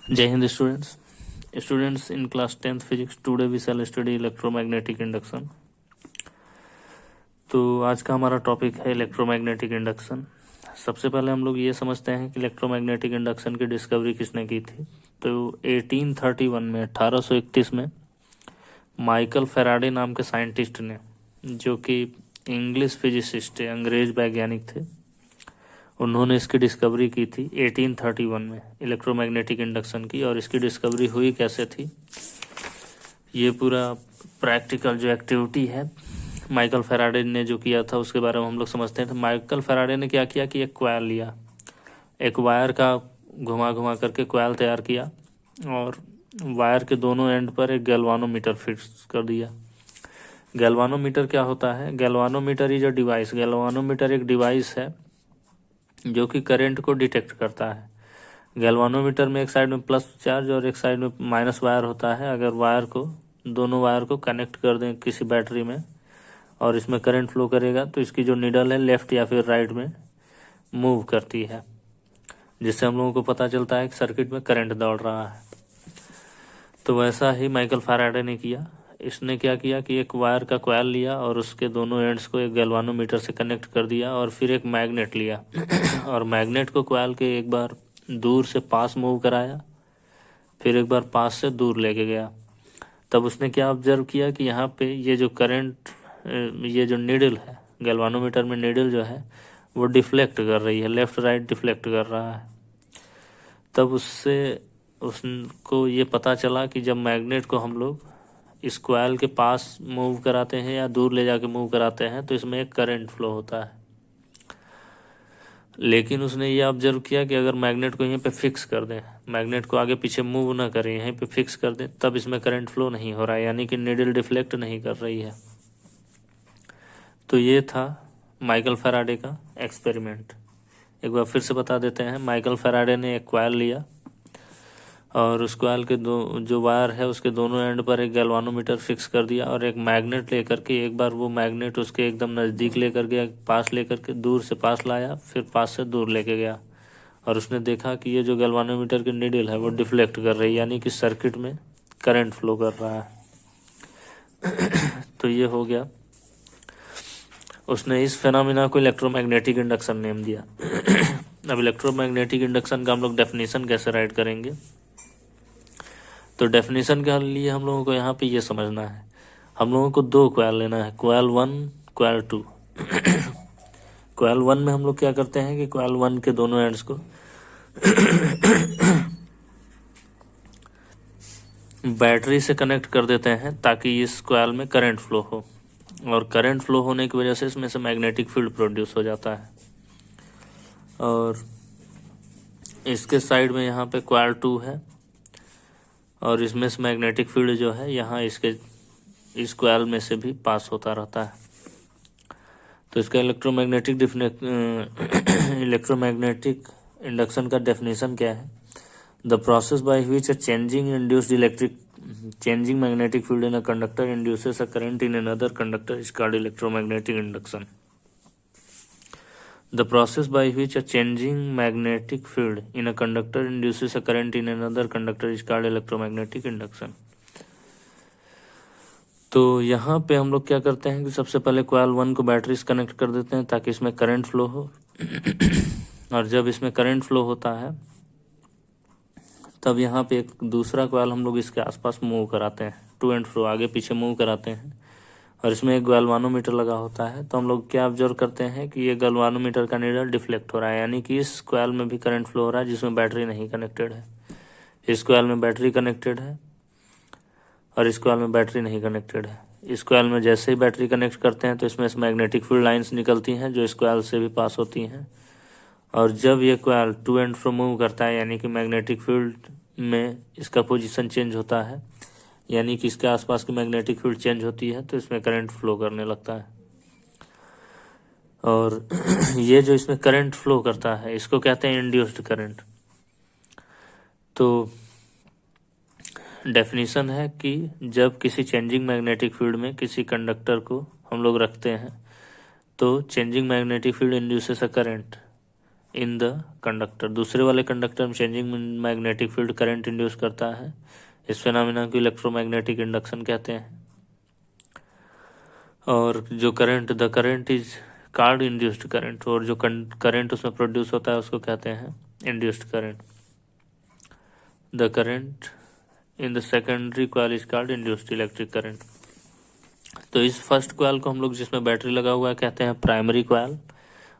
जय हिंद students in class 10th physics today we shall study electromagnetic induction. तो आज का हमारा टॉपिक है इलेक्ट्रोमैग्नेटिक इंडक्शन। सबसे पहले हम लोग ये समझते हैं कि इलेक्ट्रोमैग्नेटिक इंडक्शन की डिस्कवरी किसने की थी। तो 1831 में 1831 में माइकल फैराडे नाम के साइंटिस्ट ने, जो कि इंग्लिश फिजिसिस्ट थे, अंग्रेज वैज्ञानिक थे, उन्होंने इसकी डिस्कवरी की थी 1831 में इलेक्ट्रोमैग्नेटिक इंडक्शन की। और इसकी डिस्कवरी हुई कैसे थी, ये पूरा प्रैक्टिकल जो एक्टिविटी है माइकल फैराडे ने जो किया था उसके बारे में हम लोग समझते हैं। तो माइकल फैराडे ने क्या किया कि एक कॉइल लिया, एक वायर का घुमा घुमा करके कॉइल तैयार किया और वायर के दोनों एंड पर एक गैल्वानोमीटर फिक्स कर दिया। गैल्वानोमीटर क्या होता है? Galvanometer is a device. Galvanometer एक डिवाइस है जो कि करंट को डिटेक्ट करता है। गैल्वानोमीटर में एक साइड में प्लस चार्ज और एक साइड में माइनस वायर होता है। अगर दोनों वायर को कनेक्ट कर दें किसी बैटरी में और इसमें करंट फ्लो करेगा तो इसकी जो नीडल है लेफ्ट या फिर राइट में मूव करती है, जिससे हम लोगों को पता चलता है कि सर्किट में करंट दौड़ रहा है। तो वैसा ही माइकल फैराडे ने किया। इसने क्या किया कि एक वायर का कॉइल लिया और उसके दोनों एंड्स को एक गैल्वानोमीटर से कनेक्ट कर दिया और फिर एक मैग्नेट लिया और मैग्नेट को कॉइल के एक बार दूर से पास मूव कराया, फिर एक बार पास से दूर लेके गया। तब उसने क्या ऑब्जर्व किया कि यहाँ पे ये जो नीडल है, गैल्वानोमीटर में नीडल जो है वो डिफ्लेक्ट कर रही है, लेफ्ट राइट डिफ्लेक्ट कर रहा है। तब उसको ये पता चला कि जब मैग्नेट को हम लोग इस कॉइल के पास मूव कराते हैं या दूर ले जाके मूव कराते हैं तो इसमें एक करंट फ्लो होता है। लेकिन उसने ये ऑब्जर्व किया कि अगर मैग्नेट को यहीं पे फिक्स कर दें, मैग्नेट को आगे पीछे मूव ना करें, यहीं पे फिक्स कर दें, तब इसमें करंट फ्लो नहीं हो रहा है, यानी कि नीडल डिफ्लेक्ट नहीं कर रही है। तो ये था माइकल फैराडे का एक्सपेरिमेंट। एक बार फिर से बता देते हैं। माइकल फैराडे ने एक कॉइल लिया और उस कॉइल के जो वायर है उसके दोनों एंड पर एक गैल्वानोमीटर फिक्स कर दिया और एक मैग्नेट लेकर के एक बार वो मैग्नेट उसके एकदम नज़दीक लेकर गया, पास लेकर के दूर से पास लाया, फिर पास से दूर लेके गया और उसने देखा कि ये जो गैल्वानोमीटर की नीडल है वो डिफ्लेक्ट कर रही है, यानी कि सर्किट में करंट फ्लो कर रहा है। तो ये हो गया। उसने इस फेनोमेना को इलेक्ट्रोमैग्नेटिक इंडक्शन नेम दिया। अब इलेक्ट्रोमैग्नेटिक इंडक्शन का हम लोग डेफिनेशन कैसे राइट करेंगे? तो डेफिनेशन के लिए हम लोगों को यहाँ पे ये समझना है, हम लोगों को दो कॉइल लेना है, कॉइल 1, कॉइल 2। कॉइल 1 में हम लोग क्या करते हैं कि कॉइल 1 के दोनों एंड्स को बैटरी से कनेक्ट कर देते हैं ताकि इस कॉइल में करंट फ्लो हो, और करंट फ्लो होने की वजह से इसमें से मैग्नेटिक फील्ड प्रोड्यूस हो जाता है। और इसके साइड में यहाँ पे कॉइल 2 है और इसमें से मैग्नेटिक फील्ड जो है यहाँ इस कॉइल में से भी पास होता रहता है। तो इसका इलेक्ट्रोमैग्नेटिक इंडक्शन का डेफिनेशन क्या है? The process by which a changing magnetic field in a conductor induces a current in another conductor is called electromagnetic induction. The process by which a changing magnetic field in a conductor induces a current in another conductor is called electromagnetic induction. तो यहाँ पे हम लोग क्या करते हैं कि सबसे पहले कॉइल 1 को बैटरी से कनेक्ट कर देते हैं ताकि इसमें करंट फ्लो हो। और जब इसमें करंट फ्लो होता है तब यहाँ पे एक दूसरा कॉइल हम लोग इसके आसपास मूव कराते हैं, टू एंड फ्रो, आगे पीछे मूव कराते हैं और इसमें एक गैल्वानोमीटर लगा होता है। तो हम लोग क्या ऑब्जर्व करते हैं कि ये गैल्वानोमीटर का नीडल डिफ्लेक्ट हो रहा है, यानी कि इस कॉइल में भी करंट फ्लो हो रहा है जिसमें बैटरी नहीं कनेक्टेड है। इस कॉइल में बैटरी कनेक्टेड है और इस कॉइल में बैटरी नहीं कनेक्टेड है। इस कॉइल में जैसे ही बैटरी कनेक्ट करते हैं तो इसमें से मैग्नेटिक फील्ड लाइंस निकलती हैं जो इस कॉइल से भी पास होती हैं। और जब ये coil to and fro move करता है, यानी कि मैग्नेटिक फील्ड में इसका पोजीशन चेंज होता है, यानी कि इसके आसपास की मैग्नेटिक फील्ड चेंज होती है, तो इसमें करंट फ्लो करने लगता है। और ये जो इसमें करंट फ्लो करता है इसको कहते हैं इंड्यूस्ड करंट। तो डेफिनेशन है कि जब किसी चेंजिंग मैग्नेटिक फील्ड में किसी कंडक्टर को हम लोग रखते हैं तो changing magnetic field induces a current in the conductor. दूसरे वाले कंडक्टर में changing magnetic field current induce करता है। इस फिनोमेना को इलेक्ट्रोमैग्नेटिक इंडक्शन कहते हैं। और जो the current is called induced current, और जो करंट उसमें प्रोड्यूस होता है उसको कहते हैं induced current. The current in the secondary coil is called induced electric current. तो इस फर्स्ट कॉइल को हम लोग जिसमें बैटरी लगा हुआ है कहते हैं प्राइमरी कॉइल,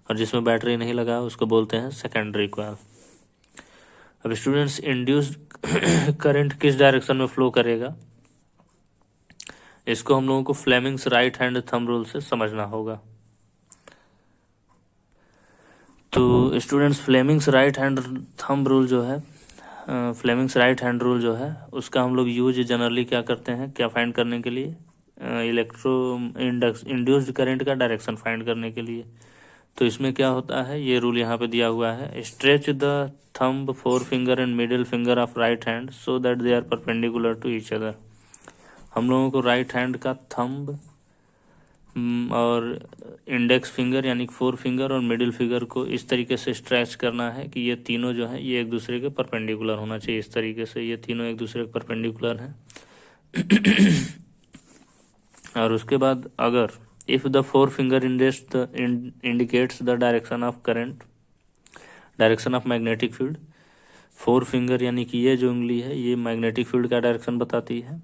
और जिसमें बैटरी नहीं लगा है उसको बोलते हैं सेकेंडरी कॉइल। अब स्टूडेंट्स, इंड्यूस्ड करंट किस डायरेक्शन में फ्लो करेगा, इसको हम लोगों को Fleming's right hand thumb rule से समझना होगा। तो students, Fleming's right hand thumb rule जो है, फ्लेमिंग्स राइट हैंड रूल जो है उसका हम लोग यूज जनरली क्या करते हैं, क्या फाइंड करने के लिए, इंड्यूस्ड करंट का डायरेक्शन फाइंड करने के लिए। तो इसमें क्या होता है, ये रूल यहाँ पे दिया हुआ है, stretch the thumb, four finger and middle finger of right hand so that they are perpendicular to each other. हम लोगों को राइट हैंड का थंब और इंडेक्स फिंगर यानी फोर फिंगर और मिडिल फिंगर को इस तरीके से स्ट्रेच करना है कि ये तीनों जो है ये एक दूसरे के परपेंडिकुलर होना चाहिए। इस तरीके से ये तीनों एक दूसरे के परपेंडिकुलर हैं। और उसके बाद अगर if the four finger indicates the direction of current, direction of magnetic field, four finger यानी कि ये जो उंगली है ये मैग्नेटिक फील्ड का डायरेक्शन बताती है,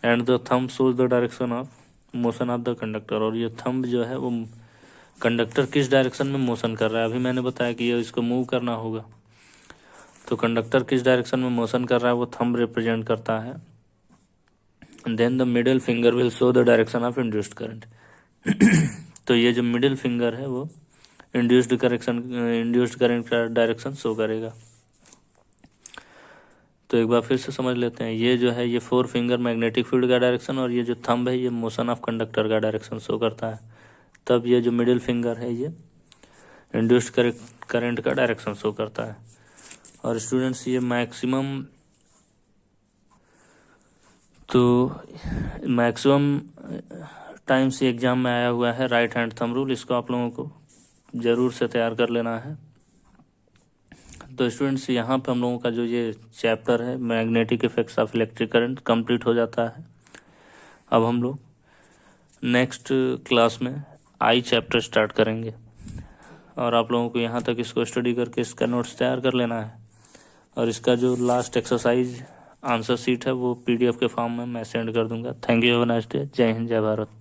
and the thumb shows the direction of motion of the conductor, और ये थंब जो है वो कंडक्टर किस डायरेक्शन में मोशन कर रहा है। अभी मैंने बताया कि ये इसको मूव करना होगा, तो कंडक्टर किस डायरेक्शन में मोशन कर रहा है वो थंब रिप्रेजेंट करता है। Then the middle finger will show the direction of induced current. तो ये जो मिडिल फिंगर है वो इंड्यूस्ड करंट का डायरेक्शन शो करेगा। तो एक बार फिर से समझ लेते हैं, ये जो है ये फोर फिंगर मैग्नेटिक फील्ड का डायरेक्शन, और ये जो थंब है ये मोशन ऑफ कंडक्टर का डायरेक्शन शो करता है। तब ये जो मिडिल फिंगर है ये इंड्यूस्ड करंट का डायरेक्शन शो करता है। और स्टूडेंट्स, ये मैक्सिमम टाइम्स एग्जाम में आया हुआ है राइट हैंड थंब रूल, इसको आप लोगों को ज़रूर से तैयार कर लेना है। तो स्टूडेंट्स, यहाँ पे हम लोगों का जो ये चैप्टर है magnetic effects of electric current complete हो जाता है। अब हम लोग नेक्स्ट क्लास में आई चैप्टर स्टार्ट करेंगे, और आप लोगों को यहाँ तक इसको स्टडी करके इसका नोट्स तैयार कर लेना है। और इसका जो लास्ट एक्सरसाइज आंसर शीट है वो PDF के फॉर्म में मैं सेंड कर दूंगा। Thank you, have a nice day. जय हिंद, जय भारत।